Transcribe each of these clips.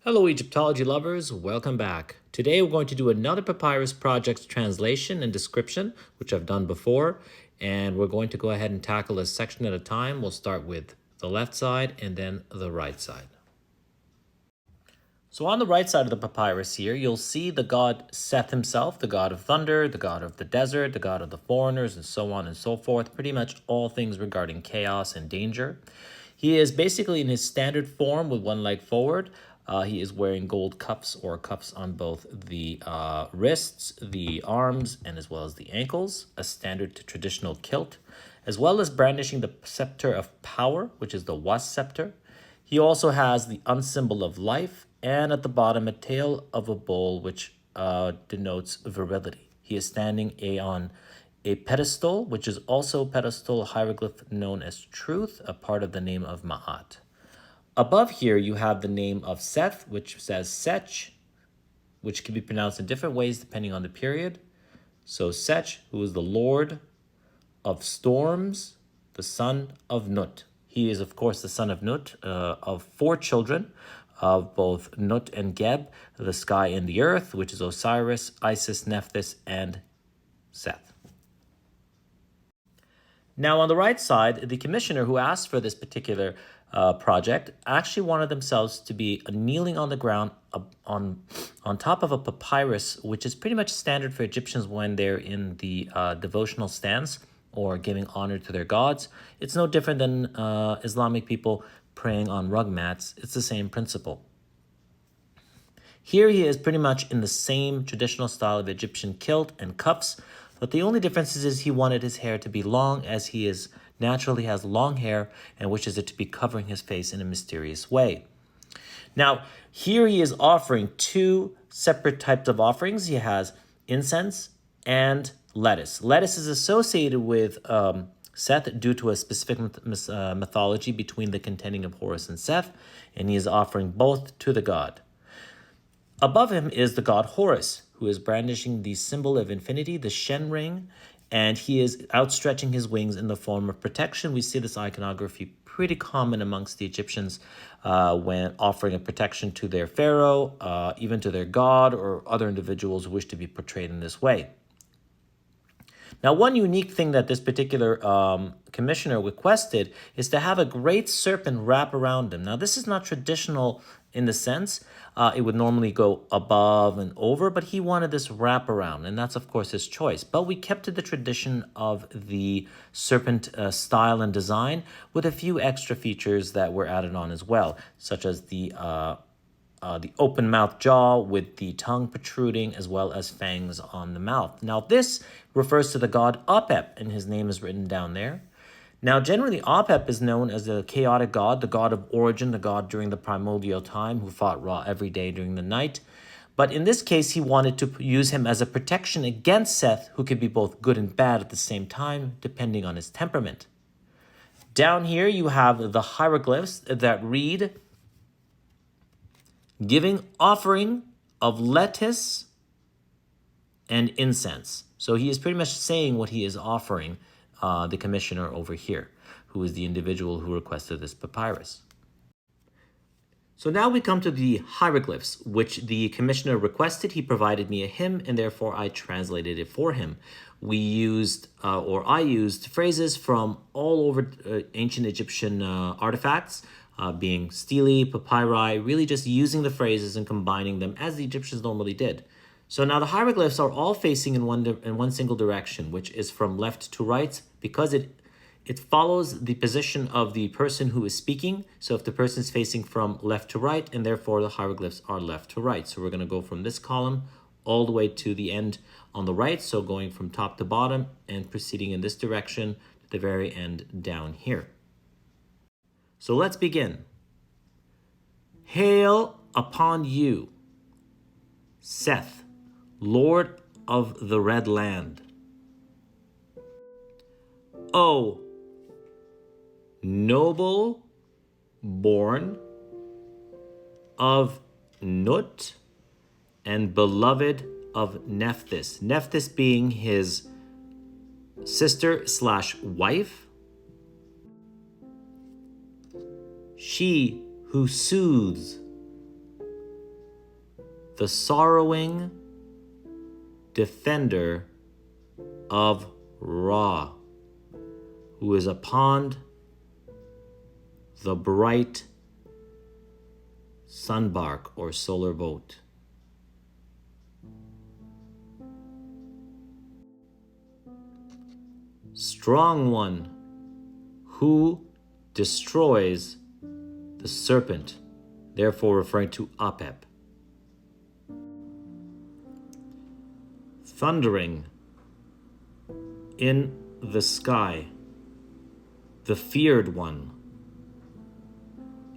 Hello Egyptology lovers, welcome back. Today we're going to do another Papyrus project translation and description, which I've done before, and we're going to go ahead and tackle a section at a time. We'll start with the left side and then the right side. So on the right side of the papyrus here, you'll see the god Seth himself, the god of thunder, the god of the desert, the god of the foreigners, and so on and so forth, pretty much all things regarding chaos and danger. He is basically in his standard form with one leg forward. He is wearing gold cuffs or cuffs on both the wrists, the arms, and as well as the ankles, a standard traditional kilt, as well as brandishing the scepter of power, which is the was scepter. He also has the unsymbol of life, and at the bottom, a tail of a bull, which denotes virility. He is standing on a pedestal, which is also a pedestal hieroglyph known as truth, a part of the name of Ma'at. Above here, you have the name of Seth, which says Sech, which can be pronounced in different ways depending on the period. So Sech, who is the lord of storms, the son of Nut. He is, of course, the son of Nut, of 4 children, of both Nut and Geb, the sky and the earth, which is Osiris, Isis, Nephthys, and Seth. Now, on the right side, the commissioner who asked for this particular project actually wanted themselves to be kneeling on the ground on top of a papyrus, which is pretty much standard for Egyptians when they're in the devotional stance or giving honor to their gods. It's no different than Islamic people praying on rug mats. It's the same principle. Here he is pretty much in the same traditional style of Egyptian kilt and cuffs, but the only difference is he wanted his hair to be long, as he is naturally has long hair and wishes it to be covering his face in a mysterious way. Now, here he is offering 2 separate types of offerings. He has incense and lettuce. Lettuce is associated with Seth due to a specific mythology between the contending of Horus and Seth, and he is offering both to the god. Above him is the god Horus, who is brandishing the symbol of infinity, the Shen ring, and he is outstretching his wings in the form of protection. We see this iconography pretty common amongst the Egyptians when offering a protection to their pharaoh, even to their god or other individuals who wish to be portrayed in this way. Now, one unique thing that this particular commissioner requested is to have a great serpent wrap around him. Now, this is not traditional in the sense. It would normally go above and over, but he wanted this wrap around, and that's, of course, his choice. But we kept to the tradition of the serpent style and design with a few extra features that were added on as well, such as the open mouth jaw with the tongue protruding, as well as fangs on the mouth. Now, this refers to the god Apep, and his name is written down there. Now, generally, Apep is known as the chaotic god, the god of origin, the god during the primordial time, who fought Ra every day during the night. But in this case, he wanted to use him as a protection against Seth, who could be both good and bad at the same time, depending on his temperament. Down here, you have the hieroglyphs that read, giving offering of lettuce and incense. So he is pretty much saying what he is offering the commissioner over here, who is the individual who requested this papyrus. So now we come to the hieroglyphs, which the commissioner requested. He provided me a hymn, and therefore I translated it for him. I used phrases from all over ancient Egyptian artifacts, being stele, papyri, really just using the phrases and combining them as the Egyptians normally did. So now the hieroglyphs are all facing in one single direction, which is from left to right, because it follows the position of the person who is speaking. So if the person is facing from left to right, and therefore the hieroglyphs are left to right. So we're going to go from this column all the way to the end on the right. So going from top to bottom and proceeding in this direction to the very end down here. So let's begin. Hail upon you, Seth, Lord of the Red Land. O noble born of Nut and beloved of Nephthys. Nephthys being his sister/wife. She who soothes the sorrowing defender of Ra, who is upon the bright sunbark or solar boat. Strong one who destroys the serpent, therefore referring to Apep. Thundering in the sky, the feared one.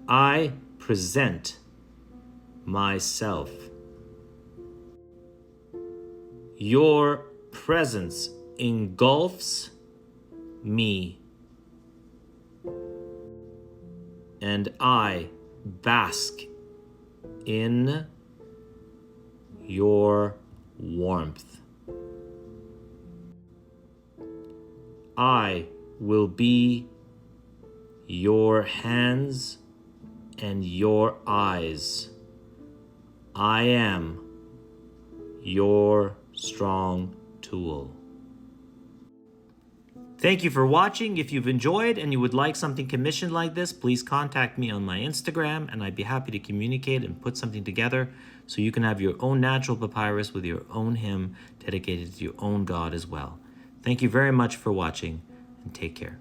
I present myself. Your presence engulfs me, and I bask in your warmth. I will be your hands and your eyes. I am your strong tool. Thank you for watching. If you've enjoyed and you would like something commissioned like this, please contact me on my Instagram and I'd be happy to communicate and put something together so you can have your own natural papyrus with your own hymn dedicated to your own God as well. Thank you very much for watching and take care.